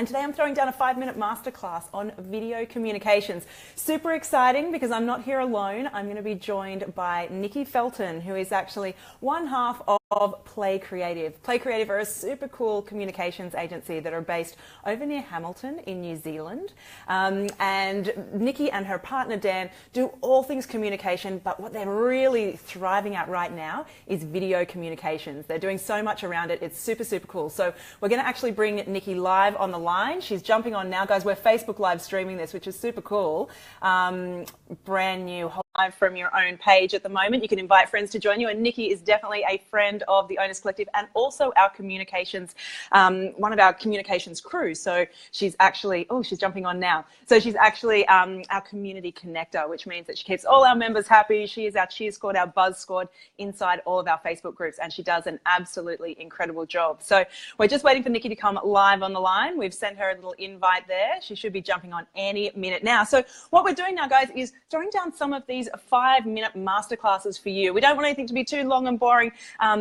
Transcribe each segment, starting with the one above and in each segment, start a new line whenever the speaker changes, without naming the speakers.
And today I'm throwing down a 5-minute masterclass on video communications. Super exciting because I'm not here alone. I'm going to be joined by Nikki Felton, who is actually one half of Play Creative. Play Creative are a super cool communications agency that are based over near Hamilton in New Zealand. And Nikki and her partner Dan do all things communication, but what they're really thriving at right now is video communications. They're doing so much around it. It's super, super cool. So we're going to actually bring Nikki live on the line. She's jumping on now. Guys, we're Facebook live streaming this, which is super cool. Brand new, live from your own page at the moment. You can invite friends to join you. And Nikki is definitely a friend of the Owners Collective and also our communications, one of our communications crew. So she's actually, oh, she's jumping on now. So she's actually our community connector, which means that she keeps all our members happy. She is our cheer squad, our buzz squad inside all of our Facebook groups, and she does an absolutely incredible job. So we're just waiting for Nikki to come live on the line. We've sent her a little invite there. She should be jumping on any minute now. So what we're doing now, guys, is throwing down some of these 5-minute masterclasses for you. We don't want anything to be too long and boring,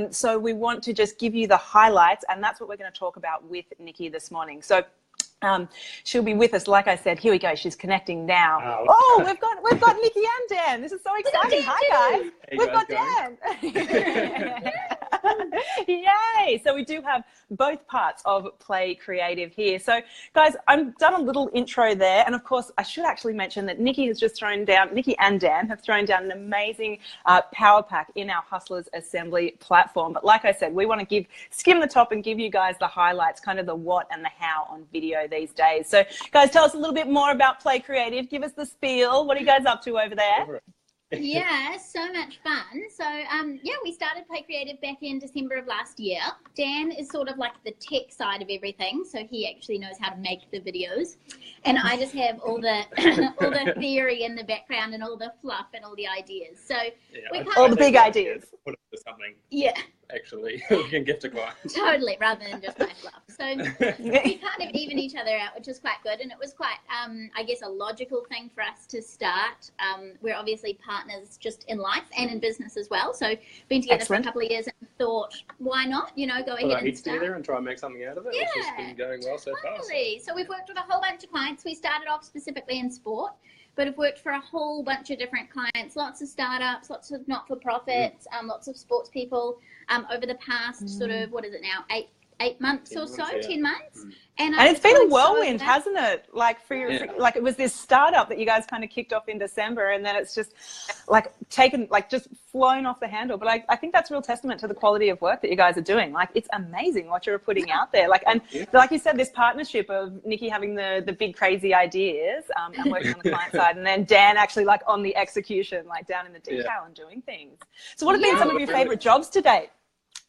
so we want to just give you the highlights, and that's what we're going to talk about with Nikki this morning. So she'll be with us, like I said. Here we go. She's connecting now. Oh, we've got Nikki and Dan. This is so exciting. Hi guys.
Hey,
we've got Dan. Yay! So we do have both parts of Play Creative here. So guys, I've done a little intro there, and of course I should actually mention that Nikki has just thrown down, Nikki and Dan have thrown down an amazing power pack in our Hustlers Assembly platform. But like I said, we want to skim the top and give you guys the highlights, kind of the what and the how on video these days. So guys, tell us a little bit more about Play Creative. Give us the spiel. What are you guys up to over there?
Yeah, so much fun. So yeah, we started Play Creative back in December of last year. Dan is sort of like the tech side of everything, so he actually knows how to make the videos, and I just have all the all the theory in the background and all the fluff and all the ideas. So
yeah,
all the big ideas.
Put it into something.
Yeah.
Actually, we can give to clients.
Totally, rather than just my fluff. So we kind of even each other out, which is quite good. And it was quite, I guess, a logical thing for us to start. We're obviously partners just in life and in business as well. So been together for a couple of years and thought, why not, go ahead and start.
Together and try and make something out of it.
Yeah,
which has been going well so far.
So we've worked with a whole bunch of clients. We started off specifically in sport, but have worked for a whole bunch of different clients, lots of startups, lots of not-for-profits, lots of sports people over the past sort of, what is it now, 8 months or so, 10 months. And
it's been a whirlwind, hasn't it? Like like it was this startup that you guys kind of kicked off in December, and then it's just like just flown off the handle. But I think that's a real testament to the quality of work that you guys are doing. Like, it's amazing what you're putting out there. Like, and like you said, this partnership of Nikki having the big crazy ideas and working on the client side, and then Dan actually like on the execution, like down in the detail and doing things. So what have been some of your favorite jobs to date?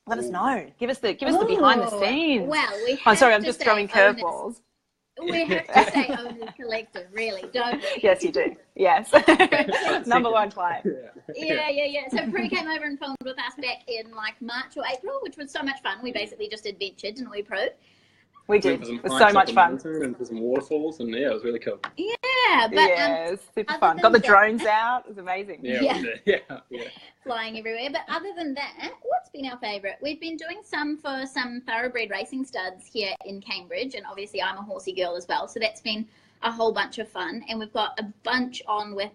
Let us know. Give us the behind the scenes.
Well,
I'm sorry, I'm just throwing curveballs.
We have to say Owners Collective, really, don't we?
Yes, you do. Yes. Number one client.
Yeah. So Prue came over and filmed with us back in like March or April, which was so much fun. We basically just adventured, didn't we, Prue?
We did. It was so much fun.
And for some waterfalls, and yeah, it was really cool.
Yeah, but
yeah, super fun. Got the drones out. It was amazing.
Yeah.
Flying everywhere. But other than that, what's been our favourite? We've been doing some for some thoroughbred racing studs here in Cambridge, and obviously I'm a horsey girl as well, so that's been a whole bunch of fun. And we've got a bunch on with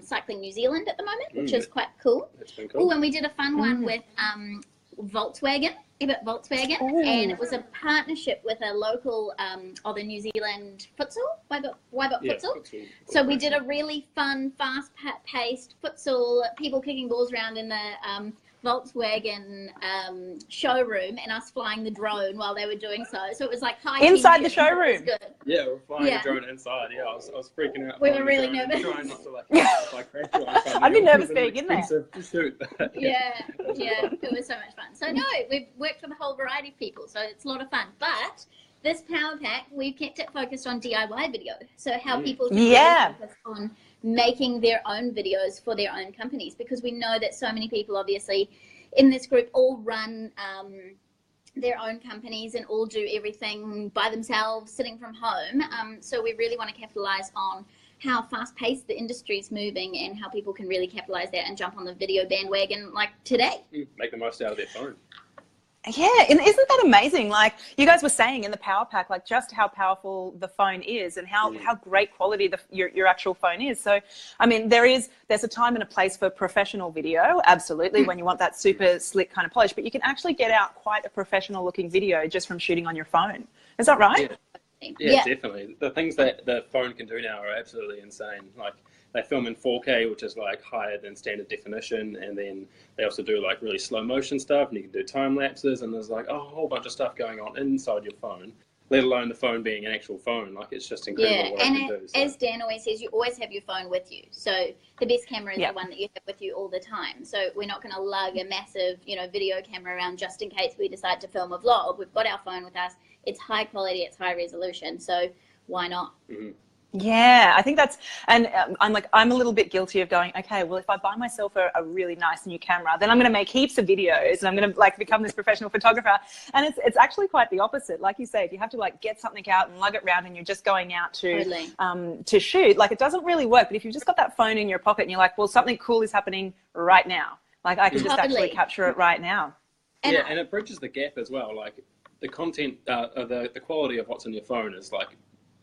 Cycling New Zealand at the moment, which is quite cool.
That's been cool.
Oh, and we did a fun one with Volkswagen. Volkswagen, and it was a partnership with a local of the New Zealand futsal, Waibot futsal. So we did a really fun, fast-paced futsal, people kicking balls around in the Volkswagen showroom, and us flying the drone while they were doing so. So it was like high
inside the showroom.
Yeah, we're flying the drone inside. Yeah, I was freaking out.
We were really nervous.
Trying not to crash.
I'd be nervous being in there.
Yeah, it was so much fun. So no, we've worked with a whole variety of people, so it's a lot of fun. But this power pack, we've kept it focused on DIY video. So how people can really focus on making their own videos for their own companies, because we know that so many people obviously in this group all run their own companies and all do everything by themselves sitting from home. So we really want to capitalize on how fast-paced the industry is moving and how people can really capitalize that and jump on the video bandwagon like today.
Make the most out of their phone.
Yeah, and isn't that amazing? Like you guys were saying in the Power Pack, like just how powerful the phone is and how great quality your actual phone is. So, I mean, there's a time and a place for professional video, absolutely, when you want that super slick kind of polish, but you can actually get out quite a professional looking video just from shooting on your phone. Is that right?
Yeah, definitely. The things that the phone can do now are absolutely insane. Like they film in 4K, which is like higher than standard definition, and then they also do like really slow motion stuff, and you can do time lapses, and there's like a whole bunch of stuff going on inside your phone, let alone the phone being an actual phone. Like it's just incredible what it can do. So.
As Dan always says, you always have your phone with you. So the best camera is the one that you have with you all the time. So we're not going to lug a massive, video camera around just in case we decide to film a vlog. We've got our phone with us. It's high quality, it's high resolution. So why not?
Mm-hmm.
Yeah, I think that's, and I'm a little bit guilty of going, okay, well, if I buy myself a really nice new camera, then I'm going to make heaps of videos and I'm going to like become this professional photographer. And it's actually quite the opposite. Like you say, if you have to like get something out and lug it around and you're just going out to shoot, like it doesn't really work. But if you've just got that phone in your pocket and you're like, well, something cool is happening right now. Like I can just actually capture it right now.
And it bridges the gap as well. Like the content, the quality of what's in your phone is like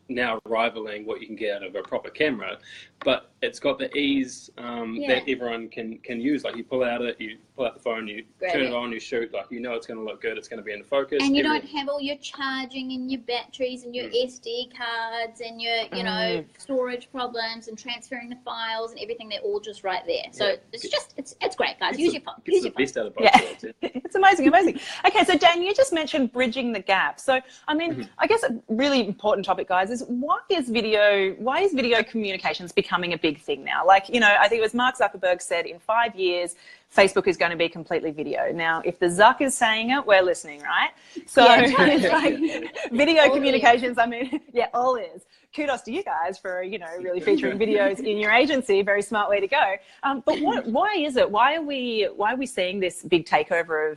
now rivaling what you can get out of a proper camera, but it's got the ease that everyone can use. Like you pull out the phone, you turn it on, you shoot, like it's going to look good, it's going to be in focus.
And you don't have all your charging and your batteries and your SD cards and your, storage problems and transferring the files and everything. They're all just right there. So it's great, guys. Use your phone. Use your phone.
Best out of both worlds.
It's amazing. Okay, so Dan, you just mentioned bridging the gap. So, I mean, I guess a really important topic, guys, is why is video communications becoming a big thing now? Like, I think it was Mark Zuckerberg said in 5 years, Facebook is going to be completely video. Now, if the Zuck is saying it, we're listening, right? So it's like video communications, I mean, all is. Kudos to you guys for, really featuring videos in your agency. Very smart way to go. But why is it? Why are we seeing this big takeover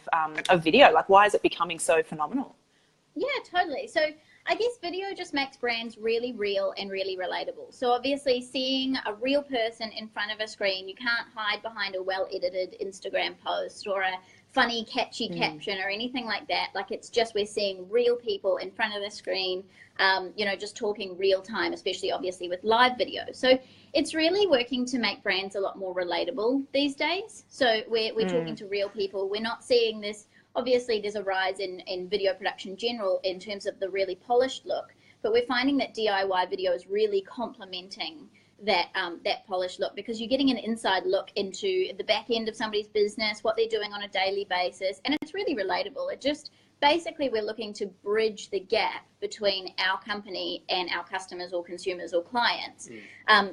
of video? Like, why is it becoming so phenomenal?
Yeah, totally. So I guess video just makes brands really real and really relatable. So obviously seeing a real person in front of a screen, you can't hide behind a well-edited Instagram post or a funny, catchy caption or anything like that. Like it's just we're seeing real people in front of the screen, just talking real time, especially obviously with live video. So it's really working to make brands a lot more relatable these days. So we're talking to real people. We're not seeing this. Obviously, there's a rise in video production in general in terms of the really polished look, but we're finding that DIY video is really complementing that polished look because you're getting an inside look into the back end of somebody's business, what they're doing on a daily basis, and it's really relatable. It just basically we're looking to bridge the gap between our company and our customers or consumers or clients,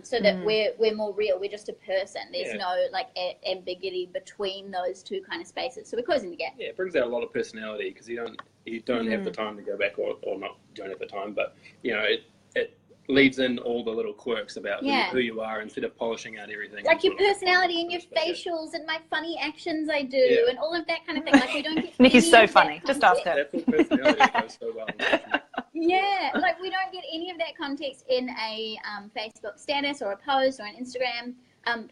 so that we're more real. We're just a person. There's no like ambiguity between those two kind of spaces. So we're closing the gap.
Yeah, it brings out a lot of personality because you don't have the time to go back or not don't have the time, but it leaves in all the little quirks about who you are instead of polishing out everything.
Like your personality and your facials and my funny actions I do and all of that kind of thing. Like we don't get
Nikki's so funny. Just ask her.
That full personality goes so well.
Yeah, like we don't get any of that context in a Facebook status or a post or an Instagram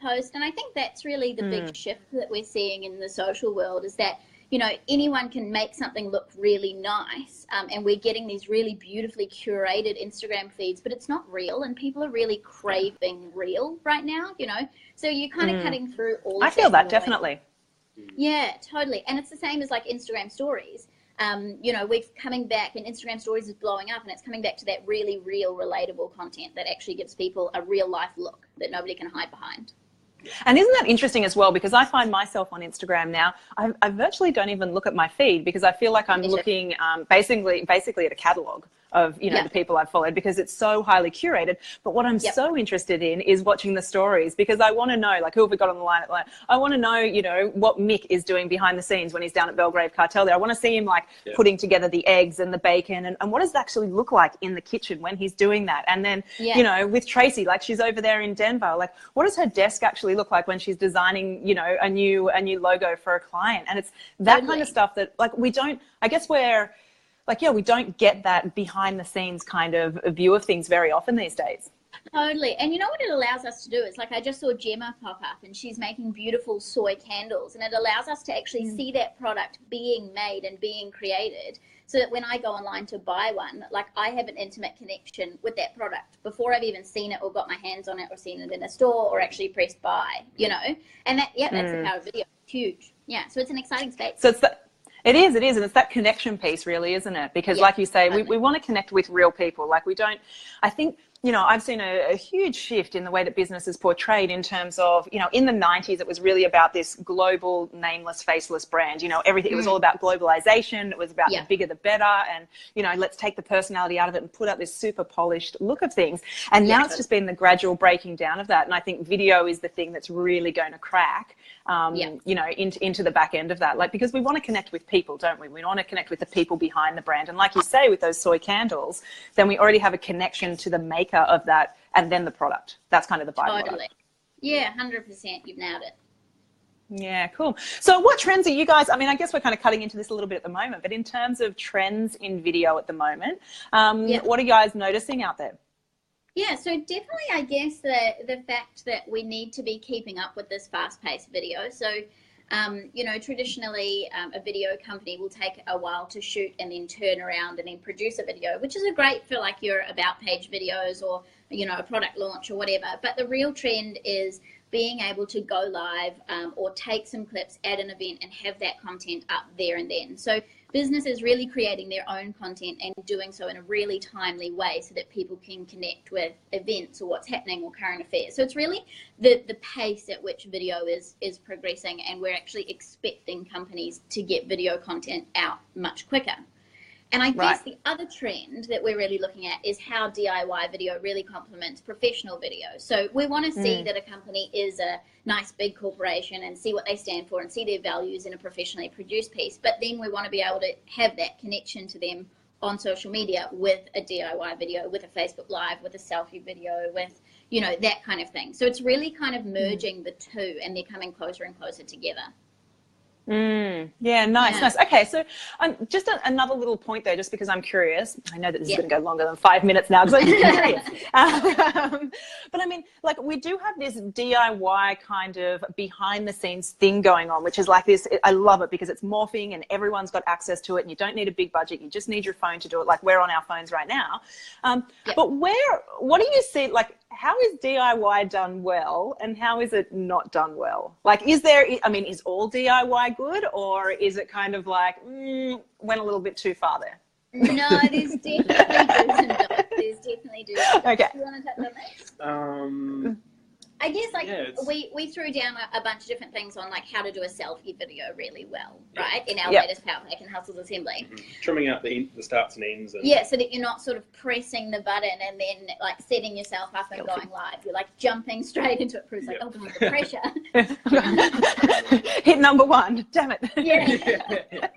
post. And I think that's really the big shift that we're seeing in the social world is that anyone can make something look really nice, and we're getting these really beautifully curated Instagram feeds, but it's not real, and people are really craving real right now, So you're kind of cutting through all of
I feel that,
noise.
definitely.
Yeah, totally. And it's the same as like Instagram stories. We're coming back and Instagram stories is blowing up and it's coming back to that really real, relatable content that actually gives people a real life look that nobody can hide behind.
And isn't that interesting as well? Because I find myself on Instagram now, I virtually don't even look at my feed because I feel like I'm looking basically at a catalogue of, the people I've followed because it's so highly curated. But what I'm so interested in is watching the stories because I want to know, like, who have we got on the line? I want to know, what Mick is doing behind the scenes when he's down at Belgrave Cartel there. I want to see him, like, putting together the eggs and the bacon and what does it actually look like in the kitchen when he's doing that? And then, with Tracy, like, she's over there in Denver, like, what does her desk actually look like when she's designing, a new logo for a client? And it's that kind of stuff that, like, we don't, I guess we're, like, we don't get that behind the scenes kind of view of things very often these days.
Totally. And you know what it allows us to do is, like, I just saw Gemma pop up and she's making beautiful soy candles, and it allows us to actually see that product being made and being created, so that when I go online to buy one, like, I have an intimate connection with that product before I've even seen it or got my hands on it or seen it in a store or actually pressed buy, you know? And that, yeah, that's the power of video. It's huge. Yeah. So it's an exciting space.
So it is, and it's that connection piece, really, isn't it? Because like you say, we want to connect with real people. Like, we don't, I think, you know, I've seen a huge shift in the way that business is portrayed, in terms of, you know, in the 90s, it was really about this global, nameless, faceless brand. You know, everything, it was all about globalization. It was about the bigger, the better. And, you know, let's take the personality out of it and put out this super polished look of things. And now it's just been the gradual breaking down of that. And I think video is the thing that's really going to crack, you know, into the back end of that. Like, because we want to connect with people, don't we? We want to connect with the people behind the brand. And like you say, with those soy candles, then we already have a connection to the maker of that, and then the product. That's kind of the byproduct.
Totally. Yeah, 100%. You've nailed it.
Yeah, cool. So what trends are you guys, I mean, I guess we're kind of cutting into this a little bit at the moment, but in terms of trends in video at the moment, what are you guys noticing out there?
Yeah, so definitely, I guess the fact that we need to be keeping up with this fast-paced video. So, you know, traditionally, a video company will take a while to shoot and then turn around and then produce a video, which is great for, like, your about page videos or, you know, a product launch or whatever. But the real trend is being able to go live or take some clips at an event and have that content up there and then. So businesses really creating their own content and doing so in a really timely way so that people can connect with events or what's happening or current affairs. So it's really the pace at which video is progressing, and we're actually expecting companies to get video content out much quicker. And I guess the other trend that we're really looking at is how DIY video really complements professional video. So we want to see that a company is a nice big corporation and see what they stand for and see their values in a professionally produced piece. But then we want to be able to have that connection to them on social media with a DIY video, with a Facebook Live, with a selfie video, with, you know, that kind of thing. So it's really kind of merging the two, and they're coming closer and closer together.
Yeah, nice. Okay, so just another little point there, just because I'm curious. I know that this is going to go longer than 5 minutes now, because I'm curious. But I mean, like, we do have this DIY kind of behind the scenes thing going on, which is like this. I love it because it's morphing and everyone's got access to it, and you don't need a big budget. You just need your phone to do it. Like, we're on our phones right now. But what do you see, like, how is DIY done well and how is it not done well? Like, is all DIY good, or is it kind of like, went a little bit too far there?
No, there's definitely do's and don'ts. There's definitely do's and don'ts.
Okay.
Do you want to touch on that? I guess, like, we threw down a bunch of different things on, like, how to do a selfie video really well, right? In our latest Power Pack and Hustles Assembly.
Trimming out the starts and ends. And
yeah, so that you're not sort of pressing the button and then, like, setting yourself up and going live. You're, like, jumping straight into it. Proves, like, oh, God, the pressure.
Hit number one. Damn it.
Yeah.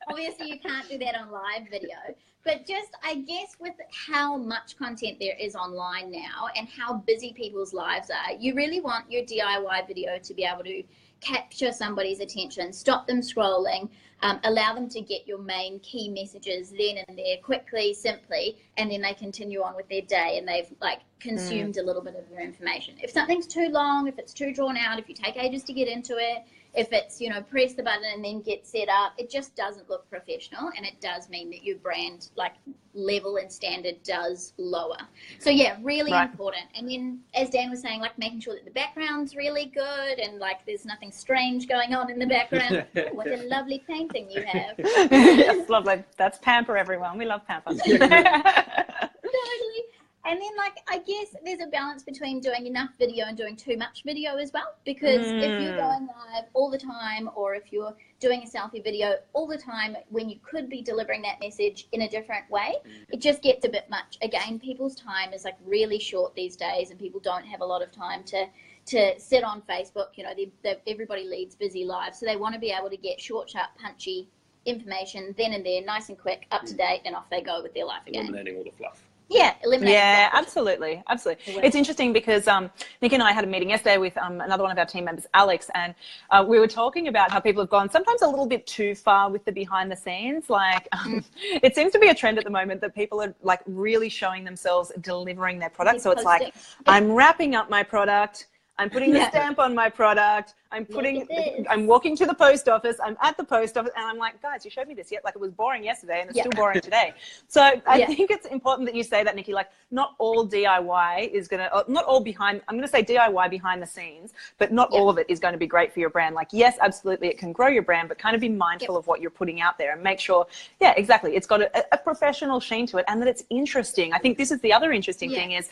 Obviously, you can't do that on live video. But just, I guess, with how much content there is online now and how busy people's lives are, you really want your DIY video to be able to capture somebody's attention, stop them scrolling, allow them to get your main key messages then and there quickly, simply, and then they continue on with their day and they've, like, consumed a little bit of your information. If something's too long, if it's too drawn out, if you take ages to get into it, if it's, you know, press the button and then get set up, it just doesn't look professional, and it does mean that your brand, like, level and standard does lower. So yeah, really important. And then, as Dan was saying, like, making sure that the background's really good and, like, there's nothing strange going on in the background. What a lovely painting you have.
That's lovely. That's Pamper, everyone. We love Pamper.
Totally. And then, like, I guess there's a balance between doing enough video and doing too much video as well, because if you're going live all the time, or if you're doing a selfie video all the time when you could be delivering that message in a different way, it just gets a bit much. Again, people's time is, like, really short these days, and people don't have a lot of time to sit on Facebook. You know, everybody leads busy lives, so they want to be able to get short, sharp, punchy information then and there, nice and quick, up to date, and off they go with their life again.
Eliminating all the fluff.
Yeah,
eliminate
absolutely. It's interesting because Nick and I had a meeting yesterday with another one of our team members, Alex, and we were talking about how people have gone sometimes a little bit too far with the behind the scenes. Like, it seems to be a trend at the moment that people are like really showing themselves delivering their product. So it's like, I'm wrapping up my product. I'm putting the stamp on my product. I'm walking to the post office. I'm at the post office, and I'm like, guys, you showed me this yet? Like, it was boring yesterday, and it's still boring today. So I think it's important that you say that, Nikki. Like, not all DIY is gonna, not all behind. I'm gonna say DIY behind the scenes, but not all of it is going to be great for your brand. Like, yes, absolutely, it can grow your brand, but kind of be mindful of what you're putting out there and make sure, exactly, it's got a professional sheen to it, and that it's interesting. I think this is the other interesting thing is.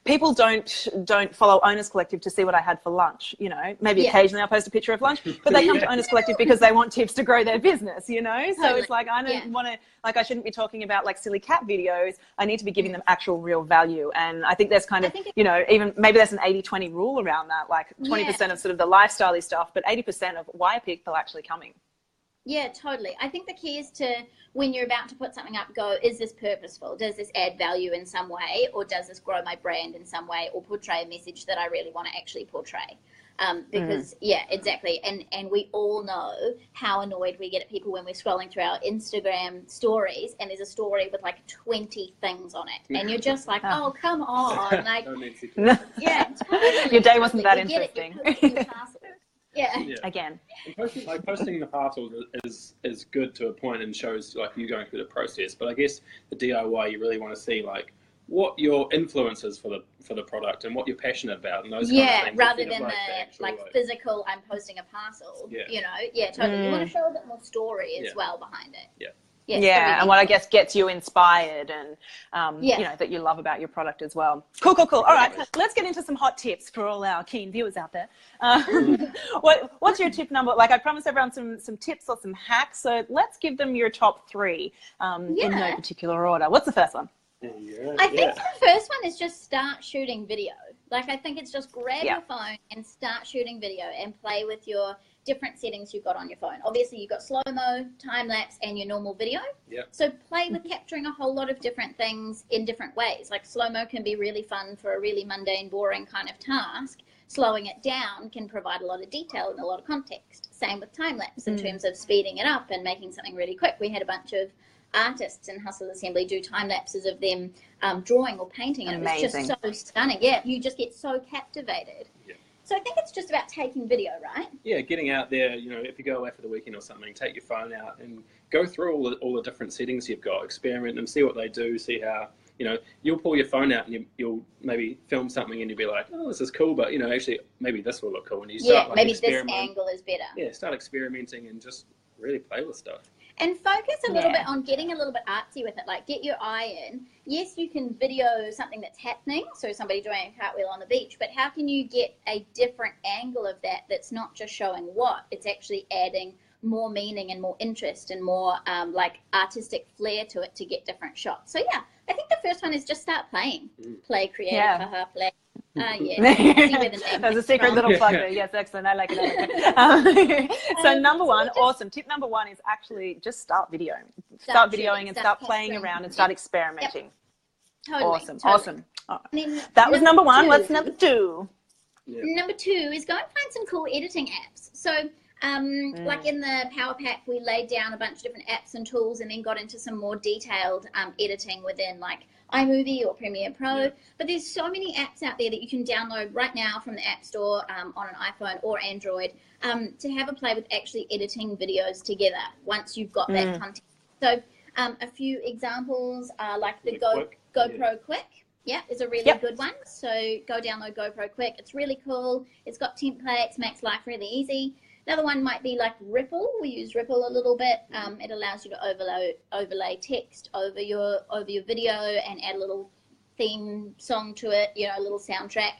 People don't follow Owners Collective to see what I had for lunch, you know. Maybe occasionally I'll post a picture of lunch, but they come to Owners Collective because they want tips to grow their business, you know. So it's like, I don't want to, like, I shouldn't be talking about like silly cat videos. I need to be giving them actual real value. And I think there's kind of, you know, even maybe there's an 80-20 rule around that, like 20% of sort of the lifestyle-y stuff, but 80% of why are people actually coming.
Yeah, totally. I think the key is to, when you're about to put something up, go, is this purposeful? Does this add value in some way? Or does this grow my brand in some way? Or portray a message that I really want to actually portray? Because, exactly. And we all know how annoyed we get at people when we're scrolling through our Instagram stories and there's a story with like 20 things on it. And you're just like, oh, come on. Like, totally.
Your day wasn't that interesting. Again.
And posting the parcels is good to a point and shows like you going through the process. But I guess the DIY, you really want to see like what your influence is for the product and what you're passionate about and those kind of things.
Rather than the physical, I'm posting a parcel. You know, totally. You want to show a bit more story as well behind it.
And what I guess gets you inspired and, you know, that you love about your product as well. Cool. All right, let's get into some hot tips for all our keen viewers out there. What's your tip number? Like, I promised everyone some tips or some hacks, so let's give them your top 3 in no particular order. What's the first one?
I think the first one is just start shooting video. Like, I think it's just grab your phone and start shooting video and play with your different settings you've got on your phone. Obviously, you've got slow-mo, time-lapse, and your normal video. So play with capturing a whole lot of different things in different ways. Like, slow-mo can be really fun for a really mundane, boring kind of task. Slowing it down can provide a lot of detail and a lot of context. Same with time-lapse in terms of speeding it up and making something really quick. We had a bunch of artists in Hustle Assembly do time lapses of them drawing or painting, and it was just so stunning. You just get so captivated. So I think it's just about taking video, right?
Getting out there, you know, if you go away for the weekend or something, take your phone out and go through all the different settings you've got, experiment them, see what they do, see how, you know, you'll pull your phone out and you'll maybe film something and you'll be like, oh, this is cool, but, you know, actually maybe this will look cool. And you start like,
maybe this angle is better.
Start experimenting and just really play with stuff.
And focus a little bit on getting a little bit artsy with it. Like, get your eye in. Yes, you can video something that's happening, so somebody doing a cartwheel on the beach, but how can you get a different angle of that that's not just showing what? It's actually adding more meaning and more interest and more like artistic flair to it to get different shots. So I think the first one is just start playing. Play, create, play.
There's a secret little plug there. Yes, excellent. I like it. So number one, awesome. Tip number 1 is actually just start videoing. Start videoing and start playing around and start experimenting.
Totally.
Awesome. That was number 1. What's number 2?
Number 2 is go and find some cool editing apps. So like in the Power Pack, we laid down a bunch of different apps and tools and then got into some more detailed editing within like iMovie or Premiere Pro. But there's so many apps out there that you can download right now from the App Store on an iPhone or Android to have a play with actually editing videos together once you've got that content. So a few examples are like the GoPro Quick. Is a really good one. So go download GoPro Quick. It's really cool. It's got templates, makes life really easy. Another one might be like Ripple. We use Ripple a little bit. It allows you to overlay text over your video and add a little theme song to it, you know, a little soundtrack.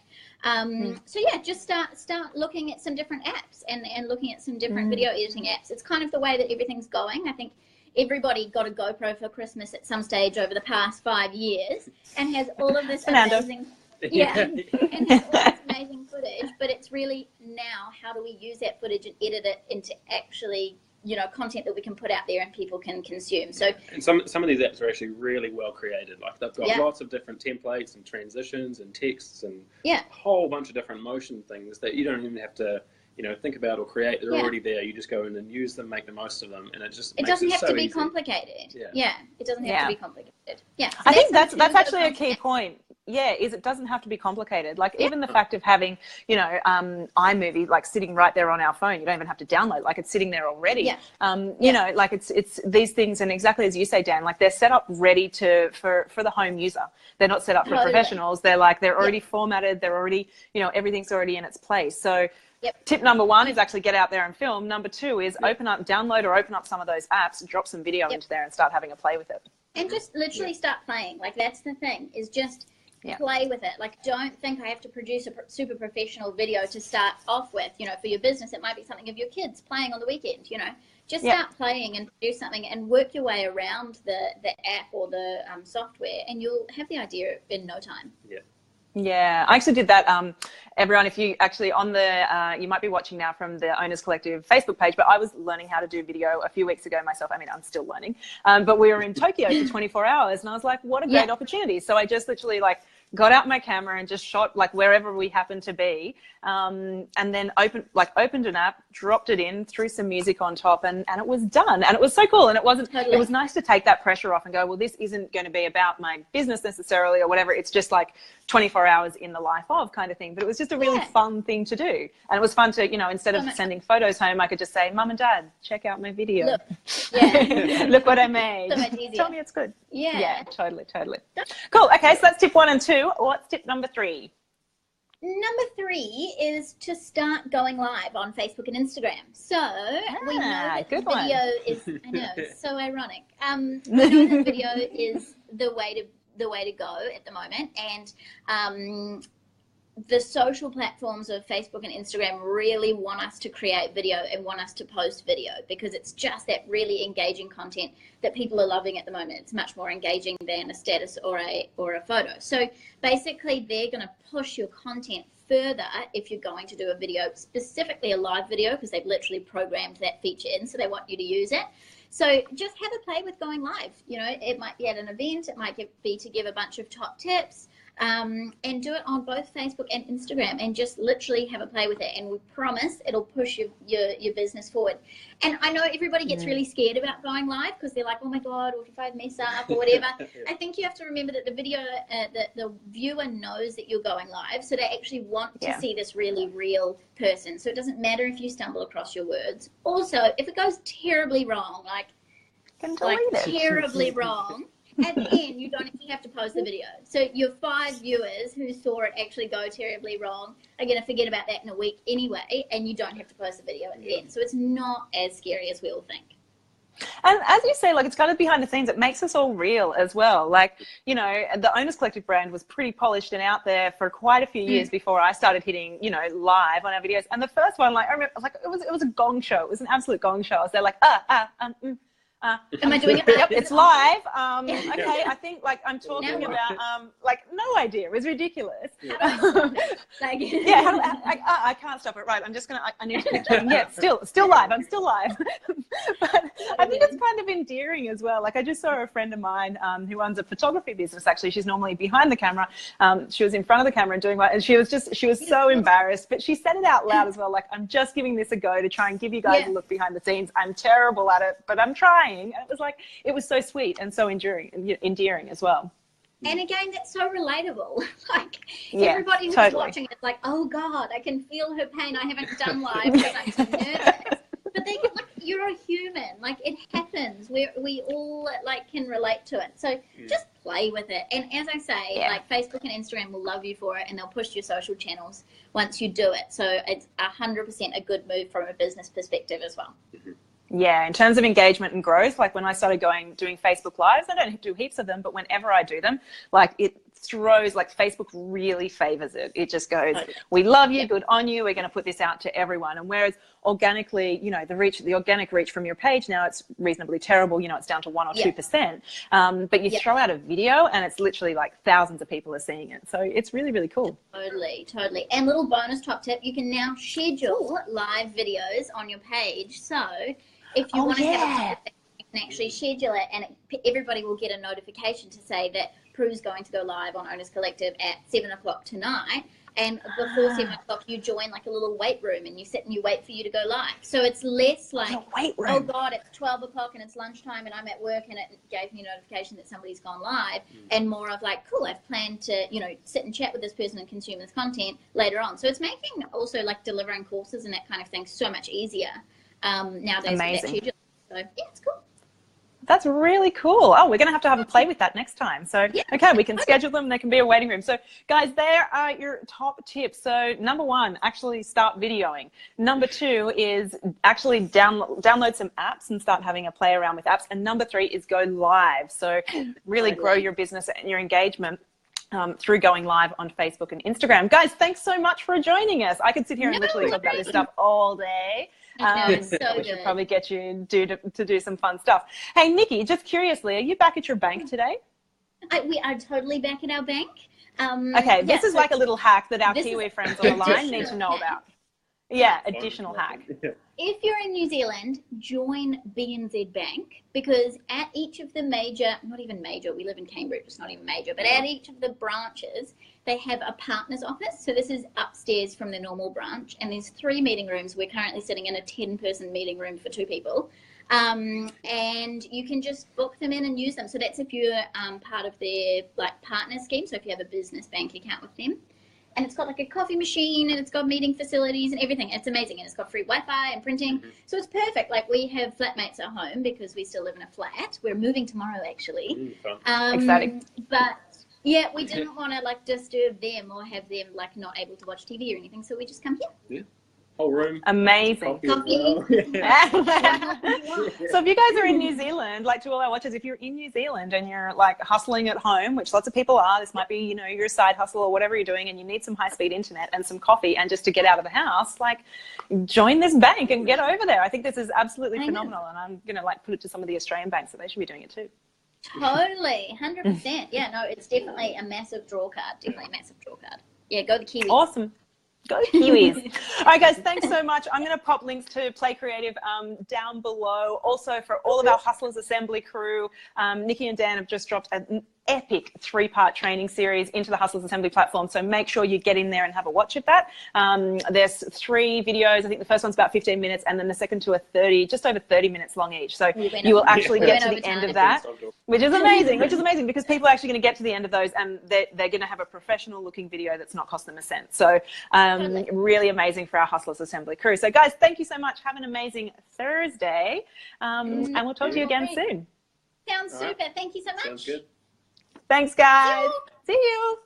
So just start looking at some different apps and looking at some different video editing apps. It's kind of the way that everything's going. I think everybody got a GoPro for Christmas at some stage over the past 5 years and has all of this amazing and has all this amazing footage, but it's really now how do we use that footage and edit it into actually content that we can put out there and people can consume. So,
and some of these apps are actually really well created. Like they've got lots of different templates and transitions and texts and a whole bunch of different motion things that you don't even have to think about or create. They're already there. You just go in and use them, make the most of them, and it
doesn't have
so
to be
easy.
complicated. It doesn't have to be complicated. So
I think that's actually a key point. Is it doesn't have to be complicated. Like even the fact of having, iMovie like sitting right there on our phone, you don't even have to download, like it's sitting there already. Like it's these things, and exactly as you say, Dan, like they're set up ready for the home user. They're not set up for professionals. They're already formatted. They're already, everything's already in its place. So tip number 1 is actually get out there and film. Number 2 is download or open up some of those apps, drop some video into there and start having a play with it.
And just literally start playing. Like that's the thing, is just play with it. Like don't think I have to produce a super professional video to start off with. For your business, it might be something of your kids playing on the weekend, Just start playing and produce something and work your way around the app or the software, and you'll have the idea in no time.
Yeah, I actually did that. Everyone, if you actually you might be watching now from the Owners Collective Facebook page, but I was learning how to do video a few weeks ago myself. I mean, I'm still learning, but we were in Tokyo for 24 hours and I was like, what a great opportunity. So I just literally got out my camera and just shot wherever we happened to be, and then opened an app, dropped it in, threw some music on top, and it was done. And it was so cool. And it was nice to take that pressure off and go, well, this isn't going to be about my business necessarily or whatever. It's just 24 hours in the life of kind of thing. But it was just a really fun thing to do. And it was fun to, instead of sending photos home, I could just say, Mum and Dad, check out my video.
Look,
Look what I made.
So much easier.
Tell me it's good.
Yeah,
totally. Cool. Okay, so that's tip 1 and 2. What's tip number 3?
Number 3 is to start going live on Facebook and Instagram. So we know that video is, I know, it's so ironic. We know that video is the way to go at the moment, and the social platforms of Facebook and Instagram really want us to create video and want us to post video because it's just that really engaging content that people are loving at the moment. It's much more engaging than a status or a photo. So basically they're going to push your content further if you're going to do a video, specifically a live video, because they've literally programmed that feature in, so they want you to use it. So just have a play with going live. It might be at an event, it might be to give a bunch of top tips, and do it on both Facebook and Instagram, and just literally have a play with it, and we promise it'll push your business forward. And I know everybody gets really scared about going live because they're like, oh my god, what if I mess up or whatever. I think you have to remember that the video the viewer knows that you're going live, so they actually want to see this really real person. So it doesn't matter if you stumble across your words. Also, if it goes terribly wrong, terribly wrong, at the end, you don't actually have to post the video. So your 5 viewers who saw it actually go terribly wrong are going to forget about that in a week anyway, and you don't have to post the video at the end. So it's not as scary as we all think.
And as you say, it's kind of behind the scenes. It makes us all real as well. The Owners Collective brand was pretty polished and out there for quite a few years before I started hitting, live on our videos. And the first one, I remember, it was a gong show. It was an absolute gong show. I was there
Am I doing it?
Yep, it's live. Okay, I think I'm talking about no idea. It was ridiculous. I can't stop it. Right, I'm just I need to. Still live. I'm still live. But I think it's kind of endearing as well. I just saw a friend of mine who owns a photography business. Actually, she's normally behind the camera. She was in front of the camera and doing and she was so embarrassed, but she said it out loud as well. I'm just giving this a go to try and give you guys a look behind the scenes. I'm terrible at it, but I'm trying. And it was so sweet and so endearing as well.
And again, that's so relatable. Everybody who's watching it's like, oh God, I can feel her pain. I haven't done live because I'm so nervous. But they you're a human. It happens. We all can relate to it. So just play with it. And as I say, Facebook and Instagram will love you for it, and they'll push your social channels once you do it. So it's 100% a good move from a business perspective as well.
Yeah, in terms of engagement and growth, when I started doing Facebook Lives, I don't do heaps of them, but whenever I do them, it throws, Facebook really favors it. It just goes, we love you, good on you, we're going to put this out to everyone. And whereas organically, the organic reach from your page now, it's reasonably terrible, it's down to 1 or 2%. But you throw out a video and it's literally thousands of people are seeing it. So it's really, really cool.
Totally. And little bonus top tip, you can now schedule live videos on your page. So if you want to have a
yeah.
public thing, you can actually schedule it, and everybody will get a notification to say that Prue's going to go live on Owners Collective at 7 o'clock tonight. And before 7 o'clock, you join like a little wait room, and you sit and you wait for you to go live. So it's less like, oh God, it's 12 o'clock and it's lunchtime and I'm at work and it gave me a notification that somebody's gone live, and more of like, cool, I've planned to, you know, sit and chat with this person and consume this content later on. So it's making also like delivering courses and that kind of thing so much easier nowadays.
Amazing.
So yeah, it's cool.
That's really cool. Oh, we're going to have a play with that next time. So, okay, we can schedule them. There can be a waiting room. So, guys, there are your top tips. So, number 1, actually start videoing. Number 2 is actually download some apps and start having a play around with apps. And number 3 is go live. So, really grow your business and your engagement through going live on Facebook and Instagram. Guys, thanks so much for joining us. I could sit here and literally talk about this stuff all day. We should probably get you to do some fun stuff. Hey, Nikki, just curiously, are you back at your bank today?
We are totally back at our bank.
Okay, this is like a little hack that our Kiwi friends on the line need to know about. Yeah, additional hack.
If you're in New Zealand, join BNZ Bank, because at each of the major, not even major, we live in Cambridge, it's not even major, but at each of the branches, they have a partner's office. So this is upstairs from the normal branch, and there's 3 meeting rooms. We're currently sitting in a 10-person meeting room for 2 people. And you can just book them in and use them. So that's if you're part of their like partner scheme. So if you have a business bank account with them. And it's got like a coffee machine, and it's got meeting facilities and everything. It's amazing. And it's got free Wi-Fi and printing. So it's perfect. Like, we have flatmates at home because we still live in a flat. We're moving tomorrow, actually.
Exciting.
But yeah, we didn't want to like disturb them or have them like not able to watch TV or anything. So we just come here.
Yeah. Whole room.
Amazing.
Coffee.
So if you guys are in New Zealand, like to all our watchers, if you're in New Zealand and you're like hustling at home, which lots of people are, this might be, you know, your side hustle or whatever you're doing, and you need some high-speed internet and some coffee and just to get out of the house, like join this bank and get over there. I think this is absolutely phenomenal, and I'm going to like put it to some of the Australian banks that they should be doing it too.
Totally, 100%. Yeah, no, it's definitely a massive draw card. Definitely a massive draw card. Yeah, go the Kiwis.
Awesome. Go Kiwis. All right, guys, thanks so much. I'm going to pop links to Play Creative down below. Also, for all of our Hustlers Assembly crew, Nikki and Dan have just dropped an epic 3-part training series into the Hustlers Assembly platform. So make sure you get in there and have a watch of that. There's 3 videos. I think the first one's about 15 minutes, and then the second 2 are 30, just over 30 minutes long each. So you will actually get to the end of that, which is amazing, because people are actually going to get to the end of those, and they're going to have a professional looking video that's not cost them a cent. So really amazing for our Hustlers Assembly crew. So guys, thank you so much. Have an amazing Thursday, and we'll talk to you again soon.
Sounds super. Thank you so much.
Sounds good.
Thanks, guys. See you.